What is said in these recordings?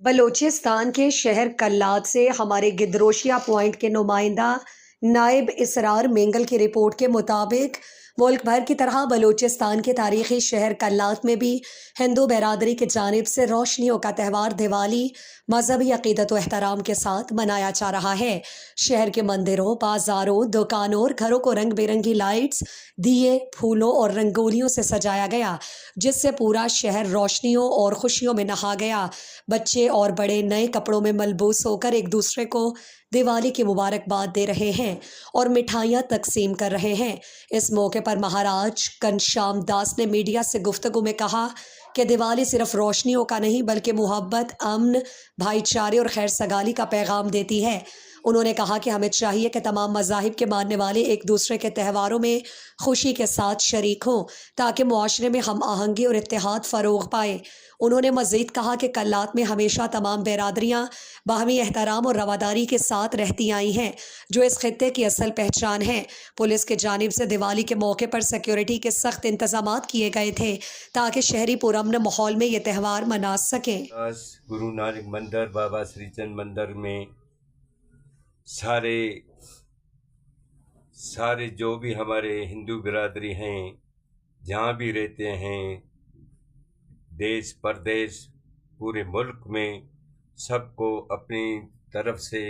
बलूचिस्तान के शहर कल्लात से हमारे गिदरोशिया पॉइंट के नुमाइंदा नायब इसरार मेंगल की रिपोर्ट के मुताबिक मुल्क भर की तरह बलूचिस्तान के तारीखी शहर कल्लात में भी हिंदू बिरादरी की जानिब से रोशनियों का त्यौहार दिवाली मजहबी अकीदत व एहतराम के साथ मनाया जा रहा है। शहर के मंदिरों, बाजारों, दुकानों और घरों को रंग बिरंगी लाइट्स, दिए, फूलों और रंगोलियों से सजाया गया, जिससे पूरा शहर रोशनियों और खुशियों में नहा गया। बच्चे और बड़े नए कपड़ों में मलबूस होकर एक दूसरे को दिवाली की मुबारकबाद दे रहे हैं और मिठाइयाँ तकसीम कर रहे हैं। इस मौके पर महाराज घनश्याम दास ने मीडिया से गुफ्तगू में कहा कि दिवाली सिर्फ रोशनियों का नहीं बल्कि मोहब्बत, अमन, भाईचारे और खैर सगाली का पैगाम देती है। उन्होंने कहा कि हमें चाहिए कि तमाम मज़ाहिब के मानने वाले एक दूसरे के त्योहारों में खुशी के साथ शरीक हों ताकि मुआशरे में हम आहंगी और इत्तेहाद फ़रोग़ पाए। उन्होंने मज़ीद कहा कि कल्लात में हमेशा तमाम बिरादरियाँ बाहमी एहतराम और रवादारी के साथ रहती आई हैं, जो इस खित्ते की असल पहचान है। पुलिस की जानिब से दिवाली के मौके पर सिक्योरिटी के सख्त इंतजामात किए गए थे ताकि शहरी पुरअमन माहौल में ये त्यौहार मना सकें। गुरु नानक मंदिर, बाबा श्री चंद मंदिर में सारे जो भी हमारे हिंदू बिरादरी हैं, जहाँ भी रहते हैं, देश परदेश, पूरे मुल्क में, सबको अपनी तरफ से,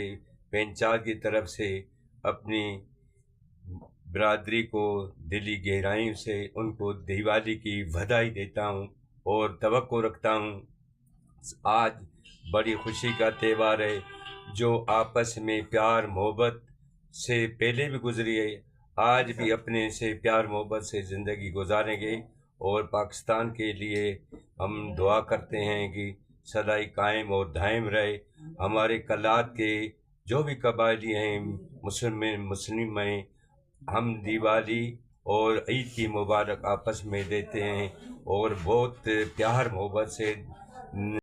पंचायत की तरफ से अपनी बिरादरी को दिली गहराइयों से उनको दिवाली की बधाई देता हूँ और तवक्को रखता हूँ। आज बड़ी खुशी का त्यौहार है, जो आपस में प्यार मोहब्बत से पहले भी गुजरी है, आज भी अपने से प्यार मोहब्बत से ज़िंदगी गुजारेंगे। और पाकिस्तान के लिए हम दुआ करते हैं कि सदाई कायम और दायम रहे। हमारे कल्लात के जो भी कबायली हैं, मुस्लिम हैं, हम दिवाली और ईद की मुबारक आपस में देते हैं और बहुत प्यार मोहब्बत से